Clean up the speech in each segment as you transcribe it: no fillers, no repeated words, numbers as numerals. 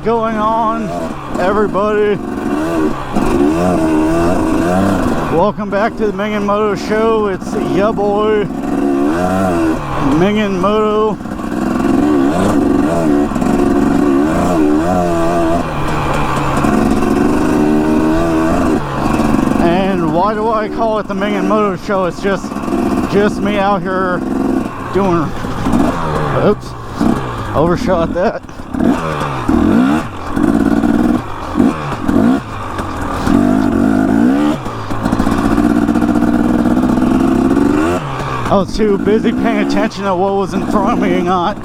going on, everybody? Welcome back to the Mingin Moto Show. It's ya boy, Mingin Moto. And why do I call it the Mingin Moto Show? It's just me out here doing... Oops, overshot that. I was too busy paying attention to what was in front of me and not.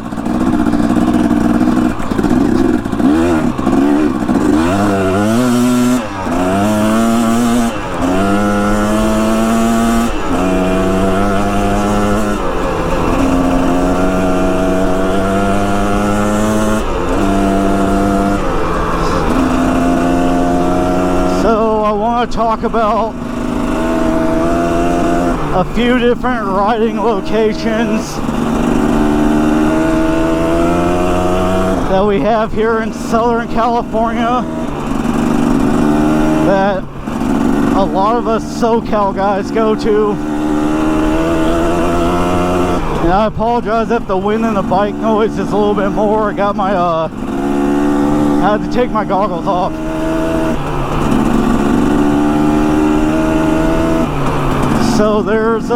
So I want to talk about a few different riding locations that we have here in Southern California that a lot of us SoCal guys go to. And I apologize if the wind and the bike noise is a little bit more. I got my I had to take my goggles off. So there's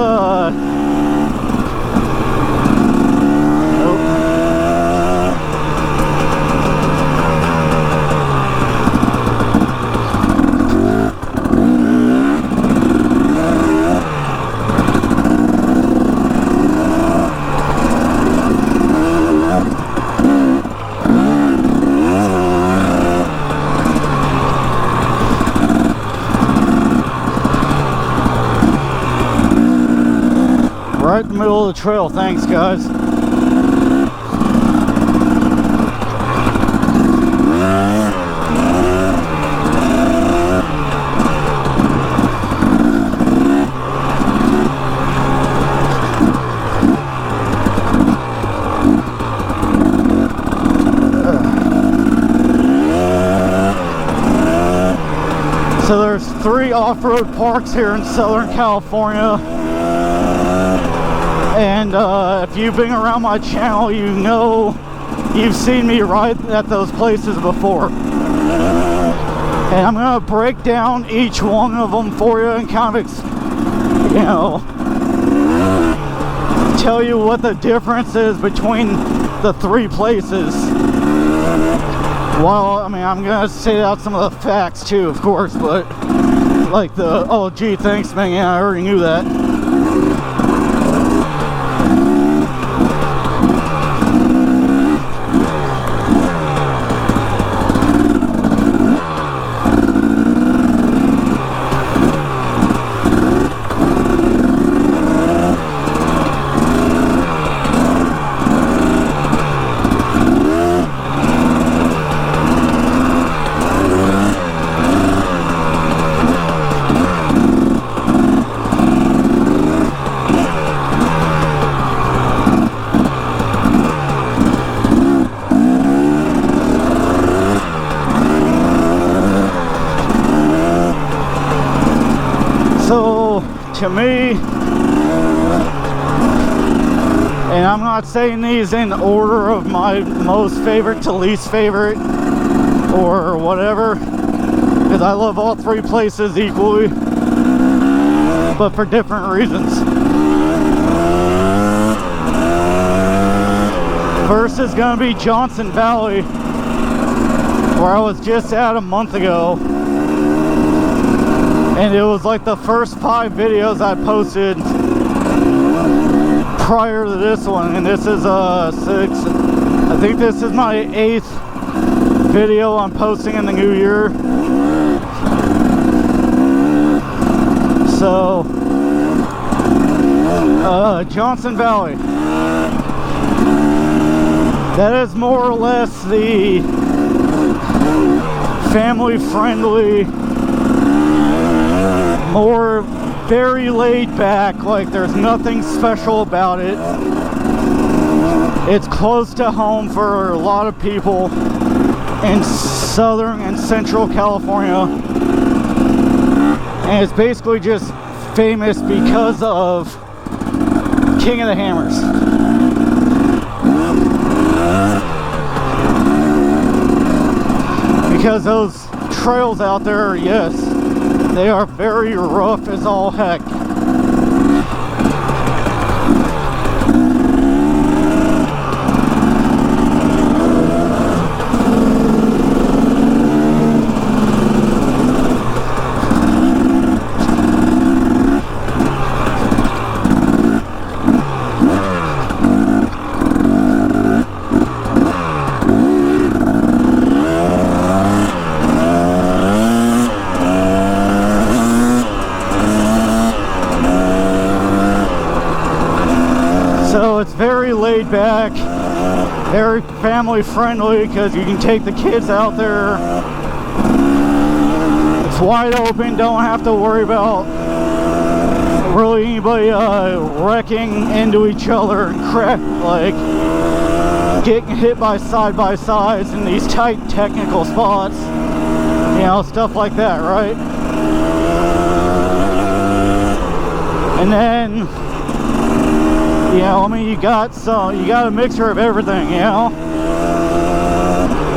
right in the middle of the trail. Thanks, guys. So there's 3 off-road parks here in Southern California. And if you've been around my channel, you know you've seen me ride at those places before. And I'm going to break down each one of them for you and kind of, you know, tell you what the difference is between the 3 places. Well, I mean, I'm going to say out some of the facts too, of course, but like the, oh gee, thanks man, yeah, I already knew that. So, to me, and I'm not saying these in order of my most favorite to least favorite or whatever, because I love all 3 places equally, but for different reasons. First is going to be Johnson Valley, where I was just at a month ago. And it was like the first 5 videos I posted prior to this one. And this is 6. I think this is my 8th video I'm posting in the new year. So, Johnson Valley. That is more or less the family-friendly, more very laid back, like there's nothing special about it. It's close to home for a lot of people, in Southern and Central California, and it's basically just famous because of King of the Hammers. Because those trails out there, yes, they are very rough as all heck. So it's very laid back, very family friendly, because you can take the kids out there. It's wide open, don't have to worry about really anybody wrecking into each other and crap, like getting hit by side-by-sides in these tight technical spots, you know, stuff like that, right? And then, you know, I mean, you got a mixture of everything, you know.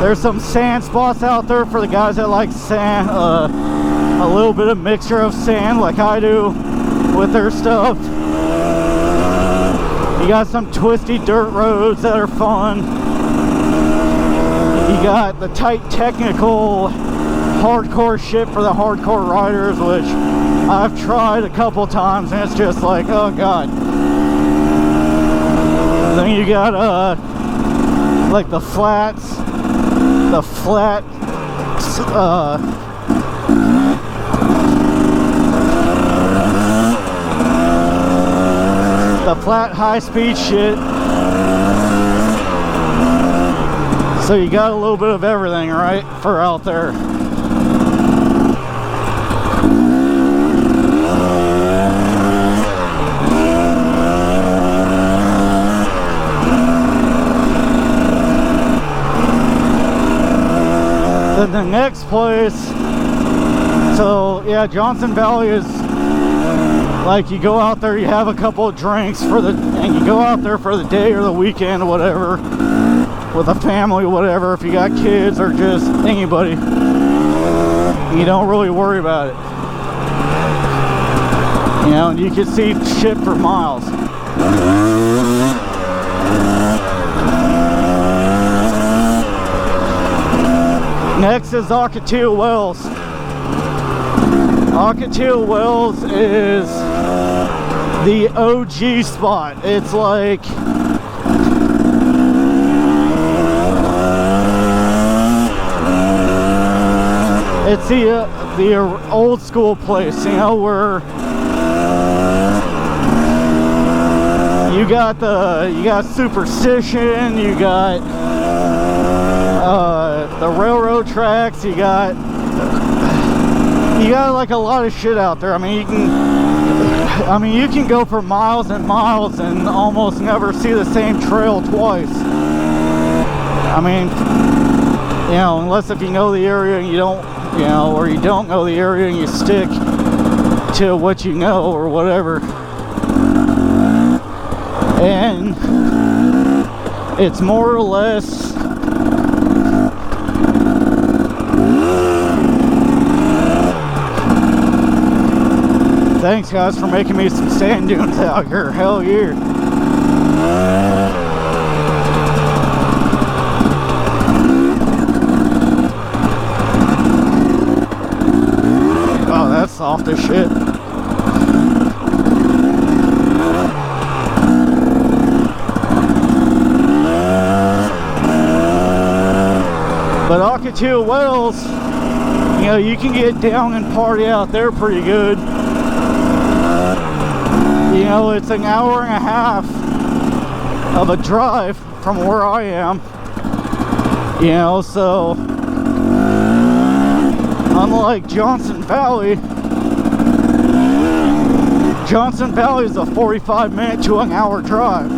There's some sand spots out there for the guys that like sand, a little bit of mixture of sand like I do with their stuff. You got some twisty dirt roads that are fun. You got the tight technical hardcore shit for the hardcore riders, which I've tried a couple times and it's just like, oh god. Then you got like the flats, the flat high-speed shit. So you got a little bit of everything, right, for out there. Then the next place, so yeah, Johnson Valley is like, you go out there, you have a couple of drinks and you go out there for the day or the weekend or whatever, with a family, whatever, if you got kids or just anybody, you don't really worry about it, you know, and you can see shit for miles. Next is Ocotillo Wells. Ocotillo Wells is the OG spot. It's like, it's the old school place, you know, where you got superstition, you got the railroad tracks, you got like a lot of shit out there. I mean, you can go for miles and miles and almost never see the same trail twice. I mean, you know, unless if you know the area and you don't, you know, or you don't know the area and you stick to what you know or whatever. And it's more or less thanks guys for making me some sand dunes out here. Hell yeah. Oh, that's soft as shit. But Ocotillo Wells, you know, you can get down and party out there pretty good. You know, it's an hour and a half of a drive from where I am. You know, so unlike Johnson Valley is a 45-minute to an hour drive.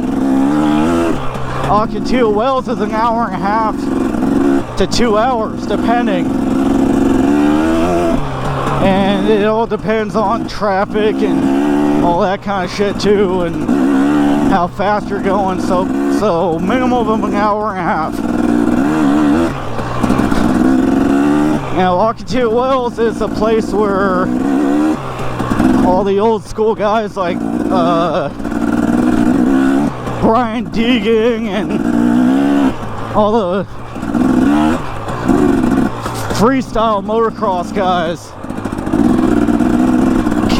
Ocotillo Wells is an hour and a half to 2 hours, depending. And it all depends on traffic and all that kind of shit too, and how fast you're going. So minimum of an hour and a half. Now, Ocotillo Wells is a place where all the old school guys like Brian Deegan and all the freestyle motocross guys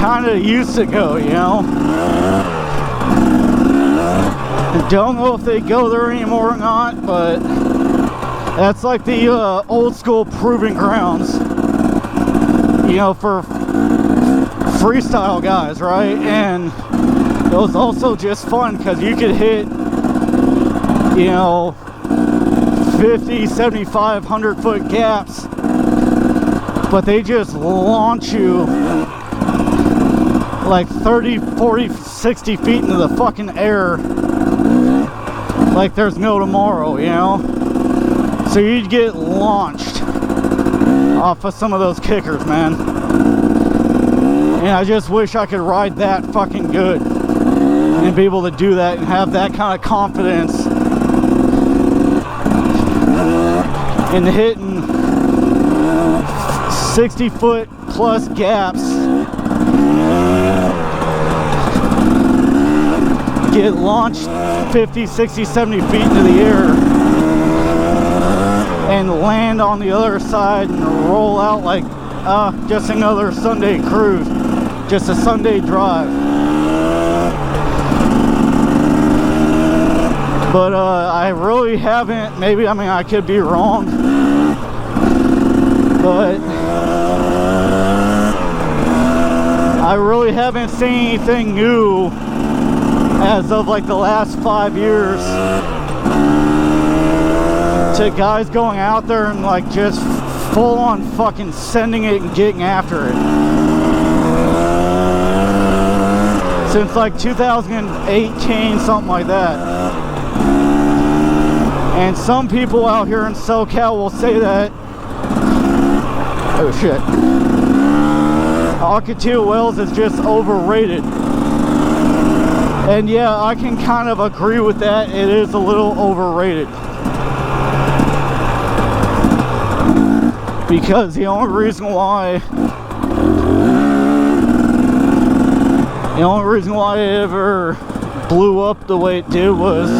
kind of used to go, you know. I don't know if they go there anymore or not, but that's like the old school proving grounds, you know, for freestyle guys, right? And it was also just fun because you could hit, you know, 50, 75, 100-foot gaps, but they just launch you like 30, 40, 60 feet into the fucking air like there's no tomorrow, you know? So you'd get launched off of some of those kickers, man. And I just wish I could ride that fucking good and be able to do that and have that kind of confidence in hitting 60-foot plus gaps, get launched 50, 60, 70 feet into the air and land on the other side and roll out like just another Sunday cruise, just a Sunday drive. But I really haven't, maybe, I mean, I could be wrong, but I really haven't seen anything new as of like the last 5 years to guys going out there and like just full on fucking sending it and getting after it. Since like 2018, something like that. And some people out here in SoCal will say that, oh shit, Ocotillo Wells is just overrated. And yeah, I can kind of agree with that. It is a little overrated. Because the only reason why it ever blew up the way it did was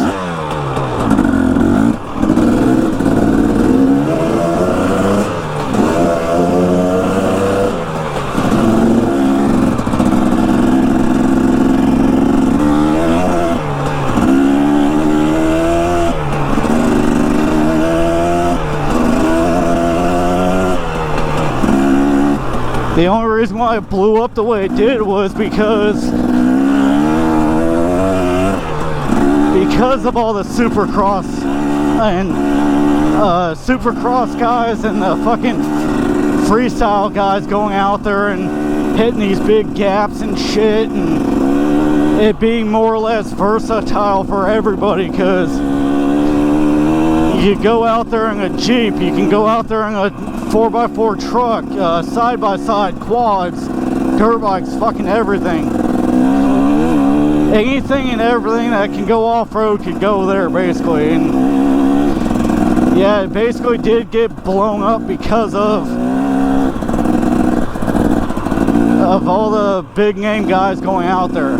the only reason why it blew up the way it did was because of all the supercross and supercross guys and the fucking freestyle guys going out there and hitting these big gaps and shit, and it being more or less versatile for everybody, because you go out there in a Jeep, you can go out there in a 4x4 truck, side-by-side, quads, dirt bikes, fucking everything. Anything and everything that can go off-road could go there, basically. And yeah, it basically did get blown up because of all the big name guys going out there.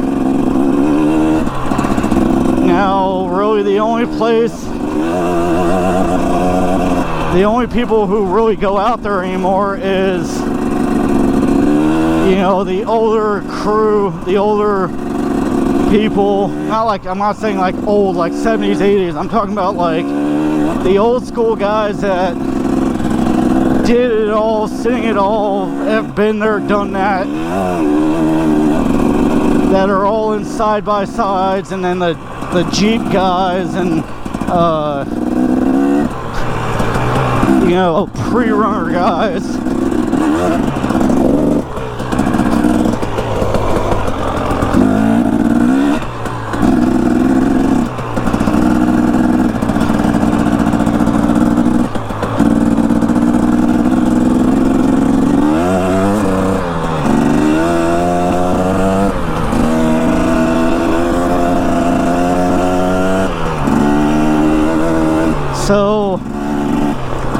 Now, really the only people who really go out there anymore is, you know, the older crew, the older people. I'm not saying like old, like 70s, 80s. I'm talking about like the old school guys that did it all, seen it all, have been there, done that, that are all in side-by-sides, and then the Jeep guys and you know, pre-runner guys.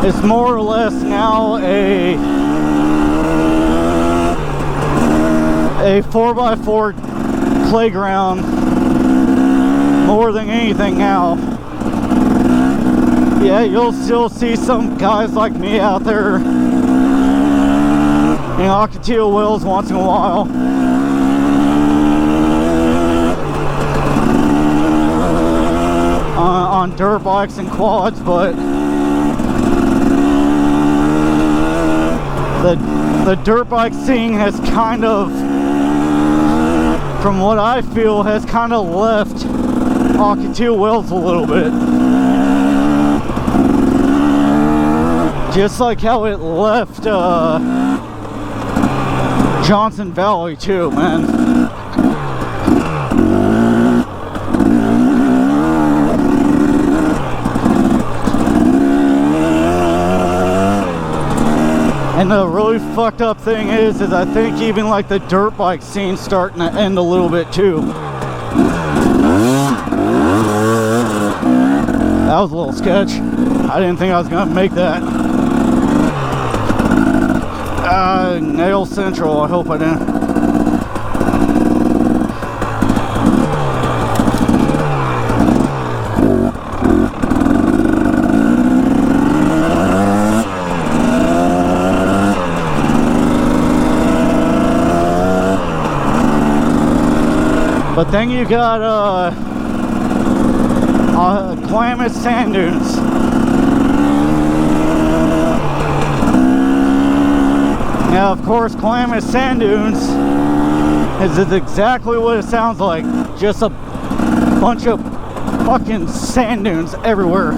It's more or less now a 4x4 playground more than anything now. Yeah, you'll still see some guys like me out there in Ocotillo Wells once in a while. On dirt bikes and quads, but the dirt bike scene has kind of, from what I feel, has kind of left Ocotillo Wells a little bit. Just like how it left Johnson Valley too, man. And the really fucked up thing is I think even like the dirt bike scene's starting to end a little bit too. That was a little sketch. I didn't think I was gonna make that. Nail Central, I hope I didn't. But then you got Klamath Sand Dunes. Now, of course, Klamath Sand Dunes is exactly what it sounds like. Just a bunch of fucking sand dunes everywhere.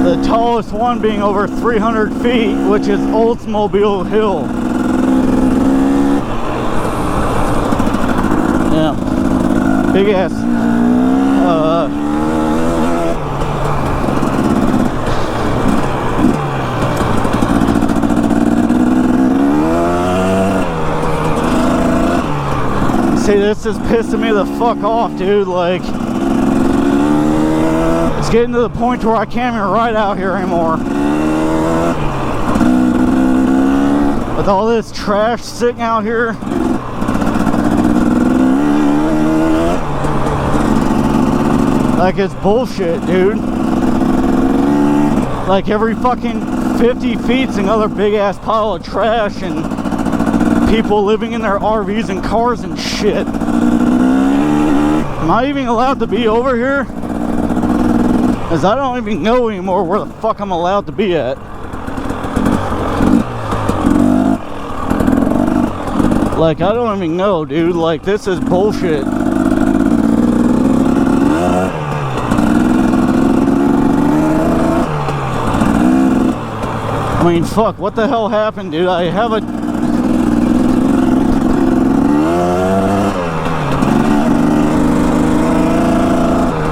The tallest one being over 300 feet, which is Oldsmobile Hill. Yeah, big ass. See, this is pissing me the fuck off, dude. Like, it's getting to the point where I can't even ride out here anymore. With all this trash sitting out here. Like, it's bullshit, dude. Like, every fucking 50 feet's another big ass pile of trash and people living in their RVs and cars and shit. Am I even allowed to be over here? Because I don't even know anymore where the fuck I'm allowed to be at. Like, I don't even know, dude. Like, this is bullshit. I mean, fuck, what the hell happened, dude? I have a...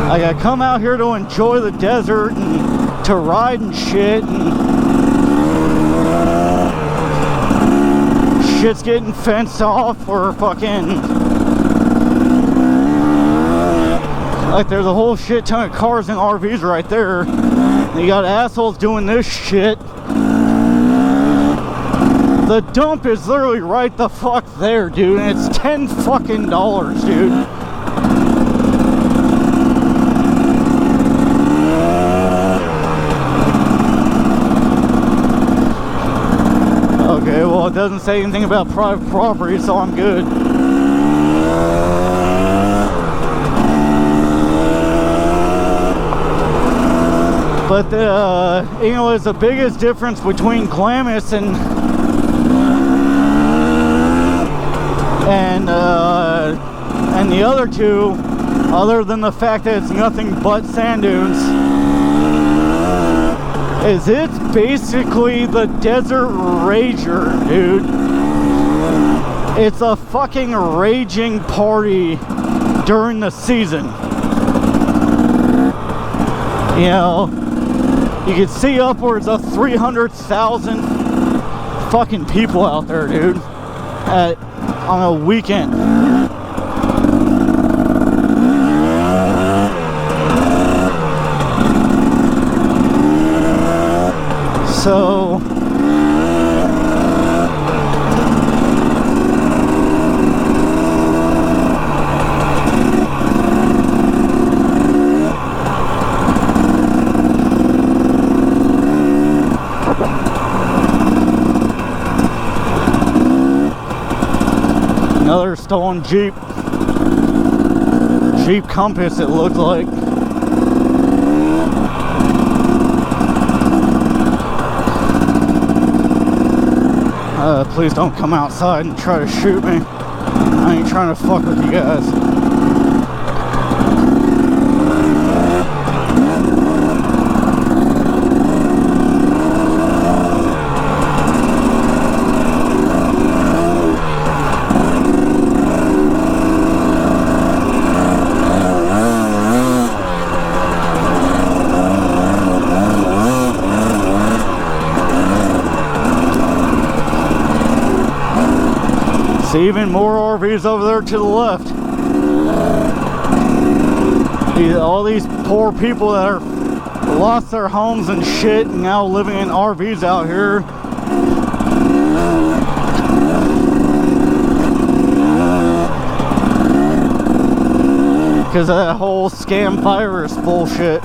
Like, I come out here to enjoy the desert and to ride and shit, and shit's getting fenced off for fucking... Like, there's a whole shit ton of cars and RVs right there. And you got assholes doing this shit. The dump is literally right the fuck there, dude, and it's $10 fucking, dude. Okay, well, it doesn't say anything about private property, so I'm good. But you know, it's the biggest difference between Klamath and the other two, other than the fact that it's nothing but sand dunes, is it's basically the Desert Rager, dude. It's a fucking raging party during the season. You know, you can see upwards of 300,000 fucking people out there, dude, on a weekend. So another stolen Jeep Compass, it looked like. Please don't come outside and try to shoot me. I ain't trying to fuck with you guys. See even more RVs over there to the left. All these poor people that are lost their homes and shit and now living in RVs out here. Because of that whole scam virus bullshit.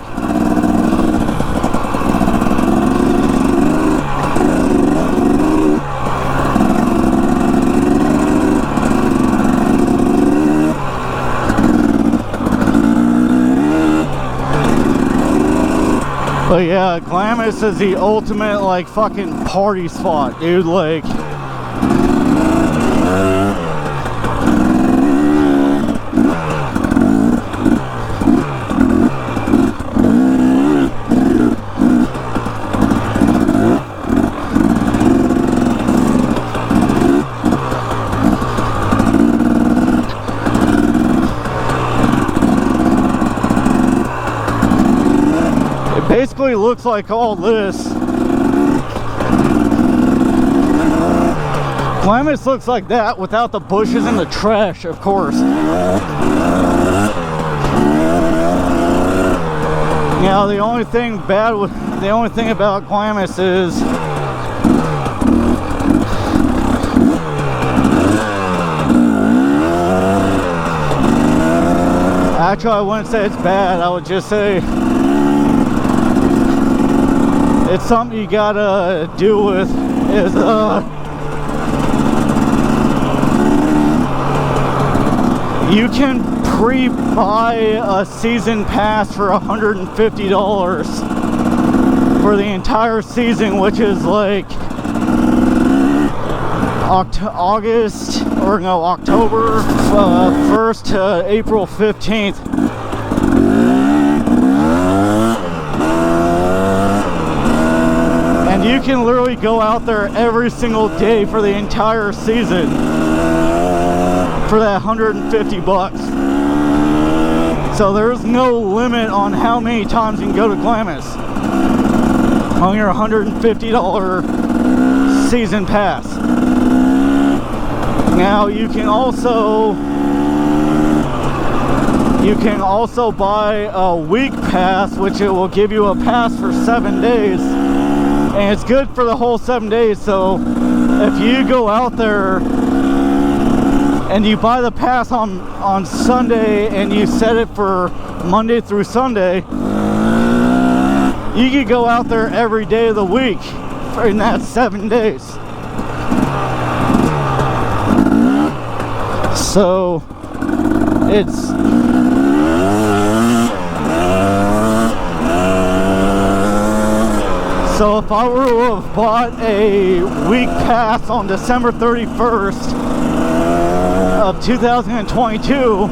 But yeah, Glamis is the ultimate, like, fucking party spot, dude. Like, basically looks like all this. Glamis looks like that without the bushes and the trash, of course. Now the only thing about Glamis is actually I wouldn't say it's bad, I would just say it's something you gotta deal with. Is you can pre-buy a season pass for $150 for the entire season, which is like October 1st to April 15th. And you can literally go out there every single day for the entire season for that $150. So there's no limit on how many times you can go to Glamis on your $150 season pass. Now you can also buy a week pass, which it will give you a pass for 7 days. And it's good for the whole 7 days. So if you go out there and you buy the pass on Sunday and you set it for Monday through Sunday, you could go out there every day of the week in that 7 days. So it's so if I were to have bought a week pass on December 31st of 2022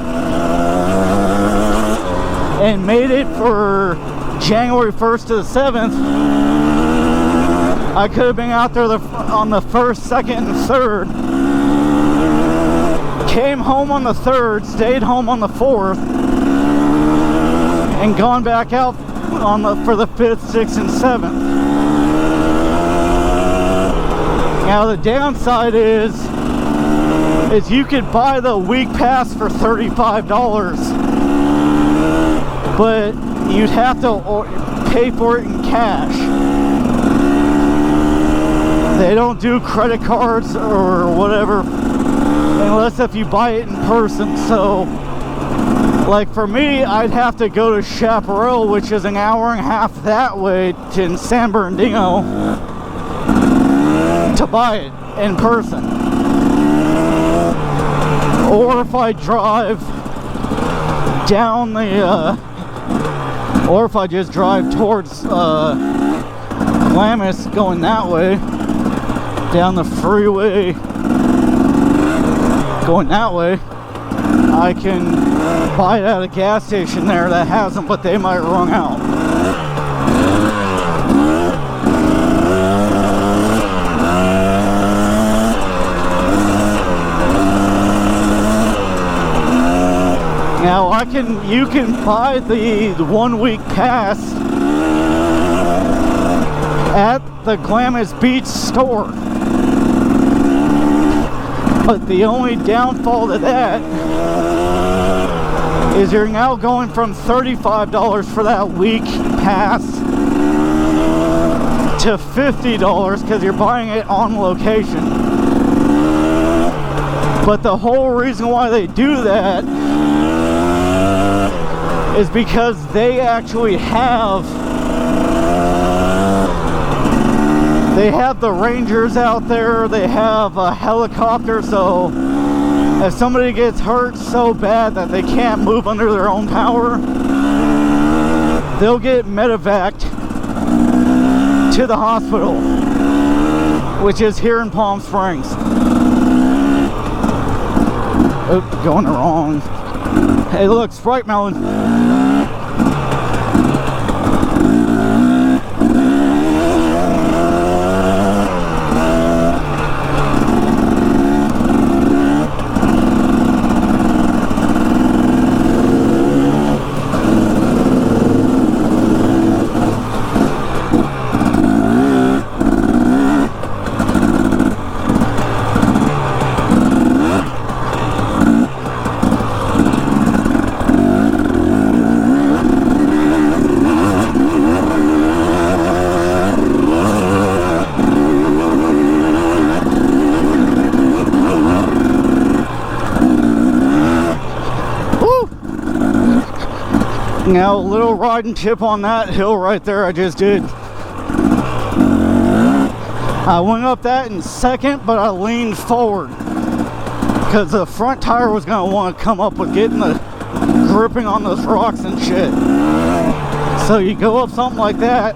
and made it for January 1st to the 7th, I could have been out there on the 1st, 2nd, and 3rd. Came home on the 3rd, stayed home on the 4th, and gone back out for the 5th, 6th, and 7th. Now the downside is you could buy the week pass for $35, but you'd have to pay for it in cash. They don't do credit cards or whatever unless if you buy it in person. So like for me, I'd have to go to Chaparral, which is an hour and a half that way to San Bernardino, to buy it in person. Or if I drive down the or if I just drive towards Glamis, going that way down the freeway, going that way, I can buy it at a gas station there that has them, but they might run out. Now you can buy the 1 week pass at the Glamis Beach store, but the only downfall to that is you're now going from $35 for that week pass to $50 because you're buying it on location. But the whole reason why they do that is because they actually have the Rangers out there, they have a helicopter, so if somebody gets hurt so bad that they can't move under their own power, they'll get medevaced to the hospital, which is here in Palm Springs. Oh, going the wrong. Hey, look, Sprite Melon. Now, a little riding tip on that hill right there I just did. I went up that in second, but I leaned forward because the front tire was going to want to come up with getting the gripping on those rocks and shit. So you go up something like that,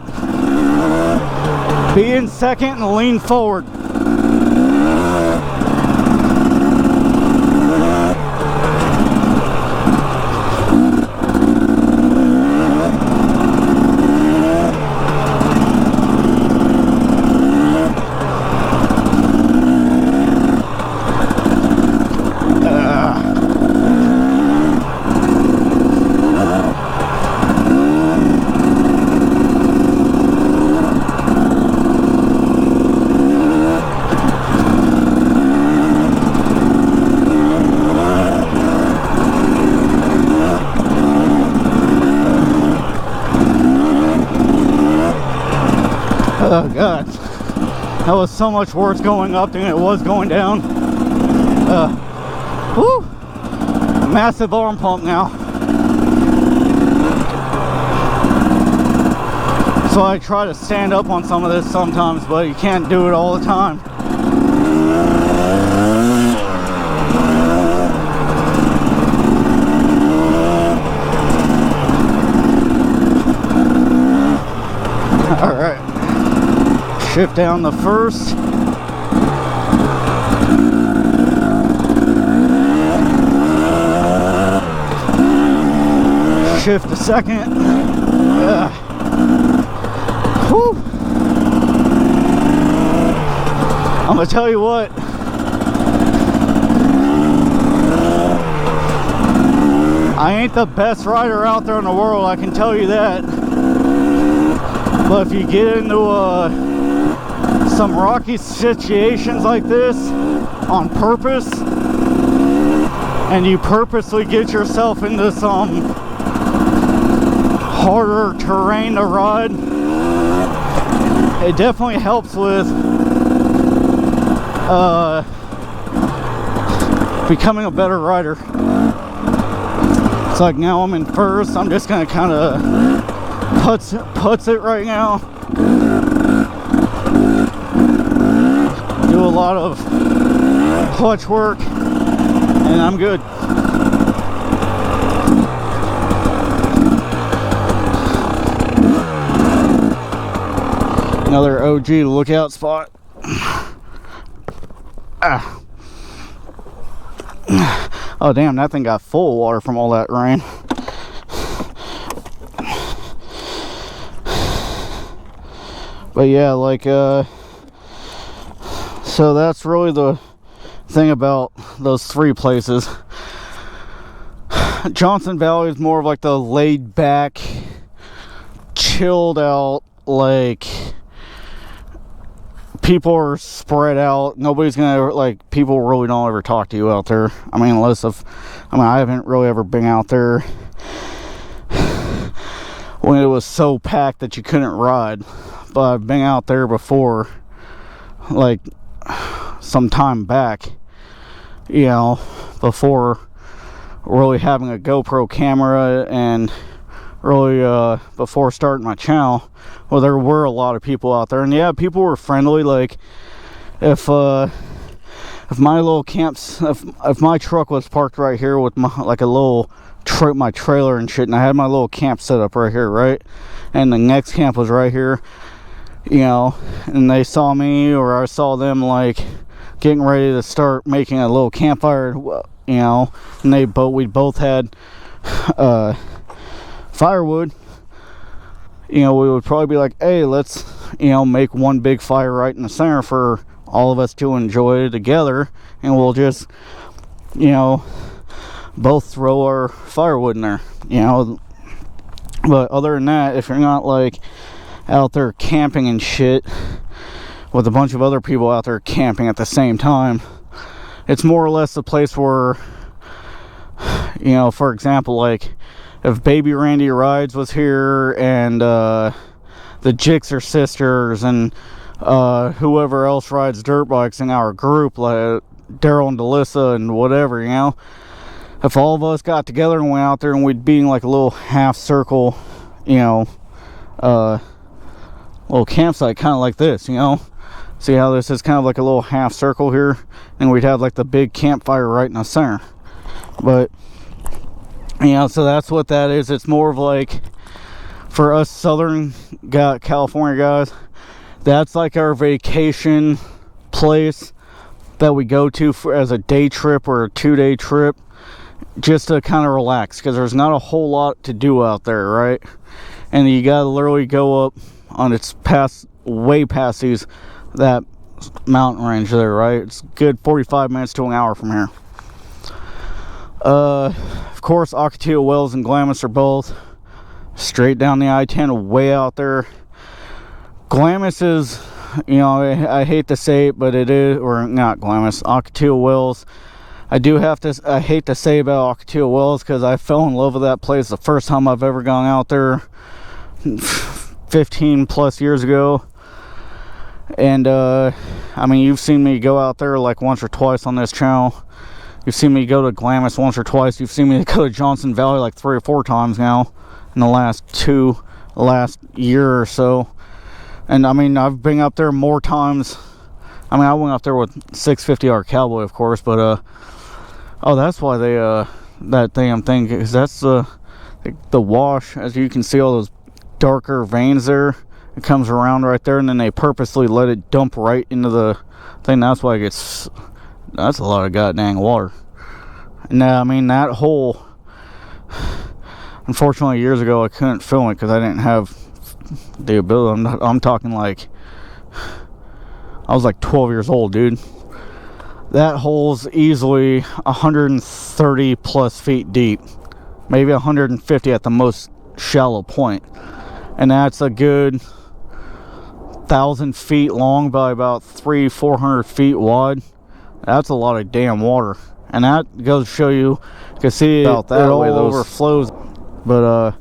be in second and lean forward. Oh god, that was so much worse going up than it was going down. Whew, massive arm pump now. So I try to stand up on some of this sometimes, but you can't do it all the time. All right. Shift down the first. Shift the second. Whew. I'm gonna tell you what. I ain't the best rider out there in the world, I can tell you that. But if you get into some rocky situations like this on purpose, and you purposely get yourself into some harder terrain to ride, it definitely helps with becoming a better rider. It's like now I'm in first. I'm just gonna kind of putz it right now. Do a lot of clutch work, and I'm good. Another OG lookout spot. Oh damn, that thing got full of water from all that rain. But yeah, like so that's really the thing about those three places. Johnson Valley is more of like the laid back, chilled out, like people are spread out. Nobody's gonna, like, people really don't ever talk to you out there. I mean, I haven't really ever been out there when it was so packed that you couldn't ride. But I've been out there before, like some time back, you know, before really having a GoPro camera and really before starting my channel. Well, there were a lot of people out there, and yeah, people were friendly. Like if my little camps, if my truck was parked right here with my, like a little my trailer and shit, and I had my little camp set up right here, right, and the next camp was right here, you know, and they saw me or I saw them like getting ready to start making a little campfire, you know, and we both had firewood, you know, we would probably be like, hey, let's, you know, make one big fire right in the center for all of us to enjoy together, and we'll just, you know, both throw our firewood in there, you know. But other than that, if you're not like out there camping and shit with a bunch of other people out there camping at the same time, it's more or less a place where, you know, for example, like if Baby Randy Rides was here and the Jixer sisters and whoever else rides dirt bikes in our group, like Daryl and Delissa and whatever, you know, if all of us got together and went out there and we'd be in like a little half circle, you know, little campsite, kind of like this, you know, see how this is kind of like a little half circle here, and we'd have like the big campfire right in the center. But you know, so that's what that is. It's more of like, for us Southern California guys, that's like our vacation place that we go to as a day trip or a 2-day trip, just to kind of relax, because there's not a whole lot to do out there, right? And you gotta literally go up on way past that mountain range there, right? It's good 45 minutes to an hour from here. Of course, Ocotillo Wells and Glamis are both straight down the I-10, way out there. Glamis is, you know, I hate to say it, but it is, or not Glamis, Ocotillo Wells. I hate to say about Ocotillo Wells, because I fell in love with that place the first time I've ever gone out there 15 plus years ago. And I mean, you've seen me go out there like once or twice on this channel. You've seen me go to Glamis once or twice. You've seen me go to Johnson Valley like 3 or 4 times now in the last year or so. And I mean, I've been up there more times. I mean, I went up there with 650R Cowboy, of course, but oh, that's why they that damn thing, because that's the wash. As you can see, all those darker veins there, it comes around right there, and then they purposely let it dump right into the thing. That's why it gets, that's a lot of goddamn water. And I mean, that hole, unfortunately years ago I couldn't film it because I didn't have the ability. I'm talking like, I was like 12 years old, dude. That hole's easily 130 plus feet deep, maybe 150 at the most shallow point, and that's a good 1,000 feet long by about 300-400 feet wide. That's a lot of damn water, and that goes to show you can see about that way those overflows. But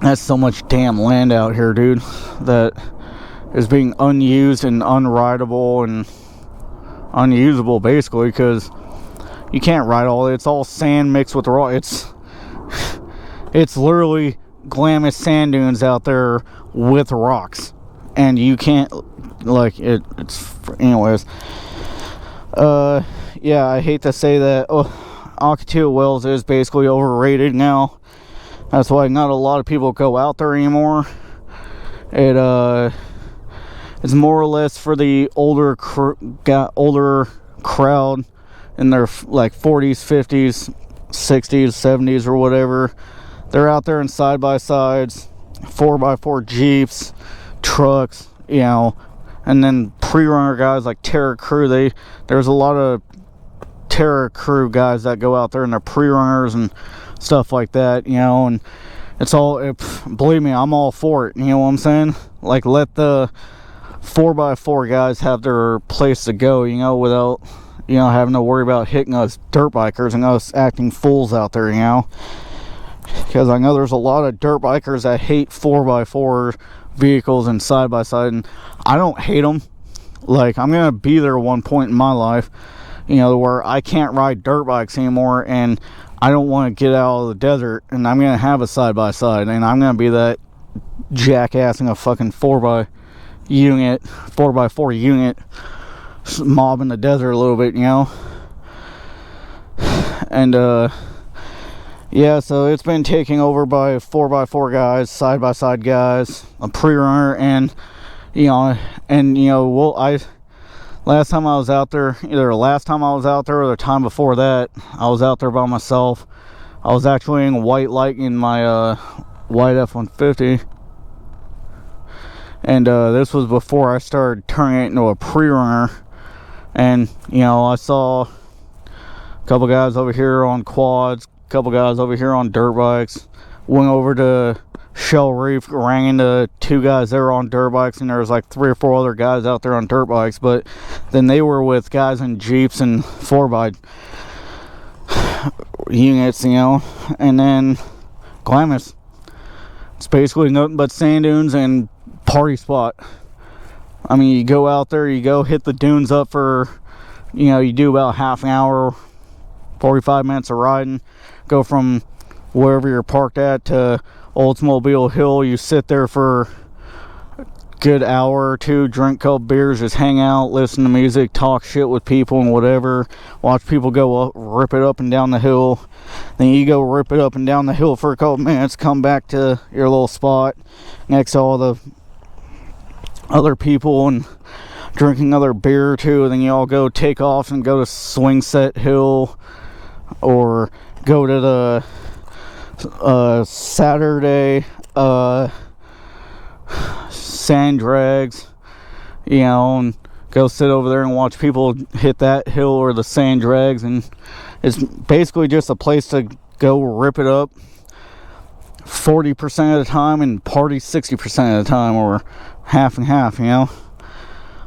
that's so much damn land out here, dude, that is being unused and unrideable, and unusable basically, because you can't ride all it. It's all sand mixed with rock. It's literally Glamis sand dunes out there with rocks, and you can't, like, it's anyways. Yeah, I hate to say that. Ocotillo Wells is basically overrated now. That's why not a lot of people go out there anymore. It's more or less for the older crowd in their like 40s, 50s, 60s, 70s, or whatever. They're out there in side-by-sides, 4x4 Jeeps, trucks, you know, and then pre-runner guys like Terra Crew. There's a lot of Terra Crew guys that go out there and they're pre-runners and stuff like that, you know, and it's all, believe me, I'm all for it, you know what I'm saying? Like, let the 4x4 guys have their place to go, you know, without, you know, having to worry about hitting us dirt bikers and us acting fools out there, you know, because I know there's a lot of dirt bikers that hate 4x4 vehicles and side-by-side, and I don't hate them. Like, I'm gonna be there one point in my life, you know, where I can't ride dirt bikes anymore, and I don't want to get out of the desert, and I'm gonna have a side-by-side, and I'm gonna be that jackass in a fucking 4x4 unit, mobbing the desert a little bit, you know. And yeah, so it's been taken over by 4x4 guys, side-by-side guys, a pre-runner, and you know, well, last time I was out there, either the last time I was out there or the time before that, I was out there by myself. I was actually in white light in my white F-150, and this was before I started turning it into a pre-runner. And you know, I saw a couple guys over here on quads, a couple guys over here on dirt bikes. Went over to Shell Reef, ran into two guys there on dirt bikes, and there was like 3 or 4 other guys out there on dirt bikes, but then they were with guys in Jeeps and 4x units, you know. And then Glamis, it's basically nothing but sand dunes and party spot. I mean, you go out there, you go hit the dunes up for, you know, you do about half an hour, 45 minutes of riding, go from wherever you're parked at to Oldsmobile Hill. You sit there for a good hour or two, drink a couple beers, just hang out, listen to music, talk shit with people and whatever, watch people go up, rip it up and down the hill. Then you go rip it up and down the hill for a couple minutes, come back to your little spot next to all the other people and drink another beer or two. Then you all go take off and go to Swing Set Hill, or go to the Saturday sand drags, you know, and go sit over there and watch people hit that hill or the sand drags. And it's basically just a place to go rip it up 40% of the time and party 60% of the time, or half and half, you know.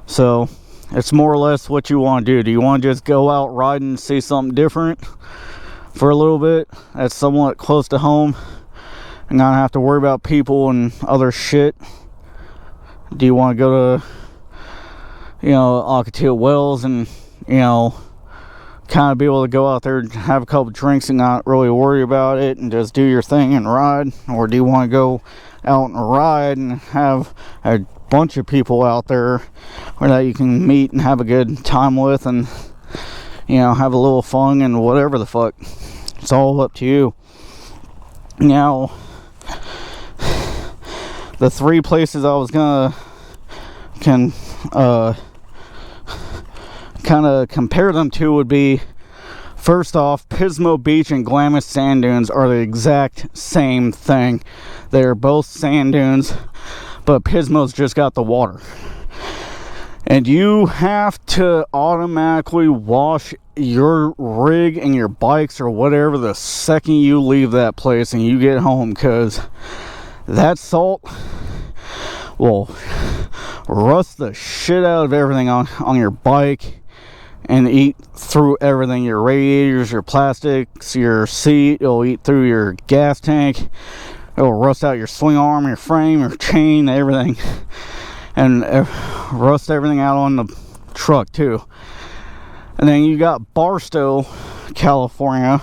So it's more or less what you want to do. Do you want to just go out riding and see something different for a little bit that's somewhat close to home and not have to worry about people and other shit? Do you want to go to, you know, Ocotillo Wells and, you know, kind of be able to go out there and have a couple drinks and not really worry about it and just do your thing and ride? Or do you want to go out and ride and have a bunch of people out there where that you can meet and have a good time with, and, you know, have a little fun and whatever the fuck? It's all up to you. Now, the 3 places I was gonna kind of compare them to would be, first off, Pismo Beach and Glamis sand dunes are the exact same thing. They're both sand dunes, but Pismo's just got the water. And you have to automatically wash your rig and your bikes or whatever the second you leave that place and you get home, because that salt will rust the shit out of everything on your bike and eat through everything. Your radiators, your plastics, your seat. It'll eat through your gas tank. It'll rust out your swing arm, your frame, your chain, everything. And rust everything out on the truck too. And then you got Barstow, California,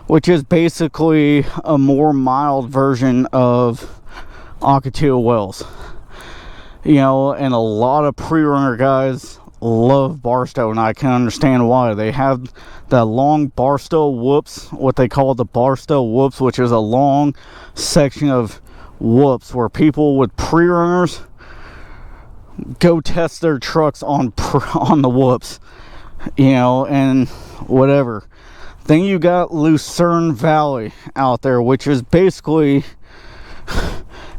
which is basically a more mild version of Ocotillo Wells. You know, and a lot of pre-runner guys love Barstow, and I can understand why. They have that long Barstow whoops, what they call the Barstow whoops, which is a long section of whoops where people with pre-runners go test their trucks on the whoops, you know, and whatever. Then you got Lucerne Valley out there, which is basically,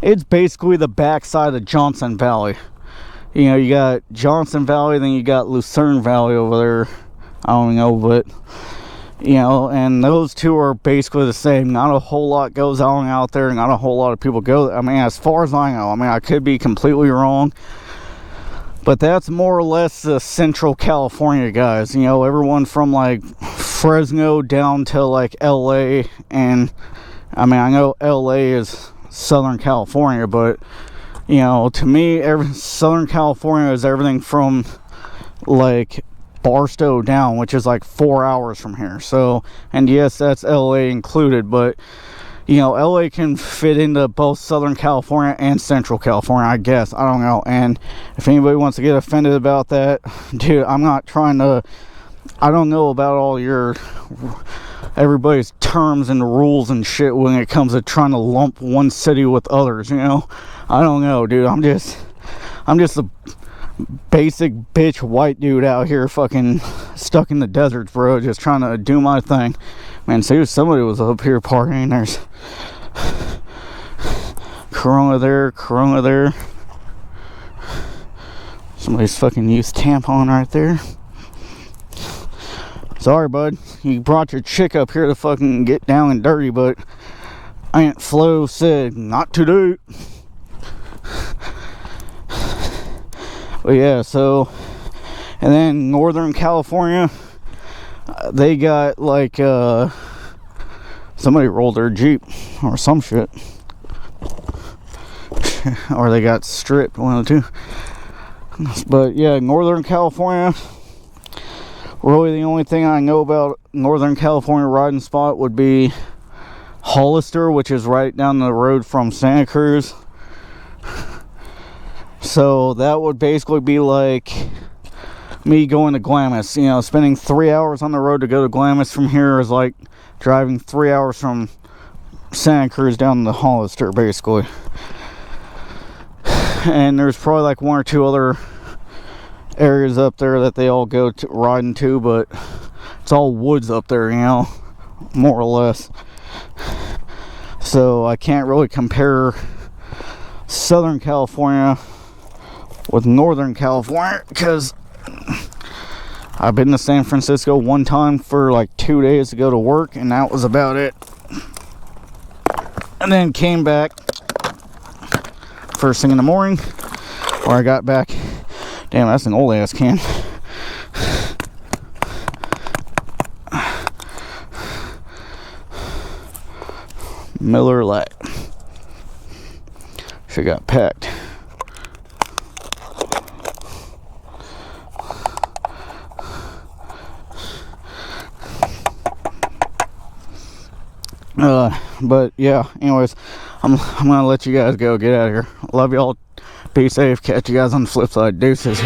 it's basically the backside of Johnson Valley. You know, you got Johnson Valley, then you got Lucerne Valley over there. I don't know, but you know, and those two are basically the same. Not a whole lot goes on out there, not a whole lot of people go. I mean, as far as I know, I mean, I could be completely wrong, but that's more or less the Central California guys. You know, everyone from like Fresno down to like LA, and I mean, I know LA is Southern California, but you know, to me, Southern California is everything from like Barstow down, which is like 4 hours from here. So, and yes, that's LA included, but you know, LA can fit into both Southern California and Central California, I guess. I don't know. And if anybody wants to get offended about that, dude, I'm not trying to, I don't know about all your, everybody's terms and rules and shit when it comes to trying to lump one city with others, you know? I don't know, dude. I'm just a basic bitch white dude out here fucking stuck in the deserts, bro, just trying to do my thing. Man, see, somebody was up here partying. There's Corona there. Somebody's fucking used tampon right there. Sorry, bud. You brought your chick up here to fucking get down and dirty, but Aunt Flo said not today. But yeah, so, and then Northern California, they got like somebody rolled their Jeep or some shit, or they got stripped, one of the two. But yeah, Northern California, really the only thing I know about Northern California riding spot would be Hollister, which is right down the road from Santa Cruz. So that would basically be like me going to Glamis. You know, spending 3 hours on the road to go to Glamis from here is like driving 3 hours from Santa Cruz down to Hollister, basically. And there's probably like one or two other areas up there that they all go to riding to, but it's all woods up there, you know, more or less. So I can't really compare Southern California with Northern California, because I've been to San Francisco one time for like 2 days to go to work, and that was about it. And then came back first thing in the morning, where I got back. Damn, that's an old ass can. Miller Lite. She got packed. But yeah, anyways, I'm gonna let you guys go. Get out of here. Love y'all. Be safe. Catch you guys on the flip side. Deuces.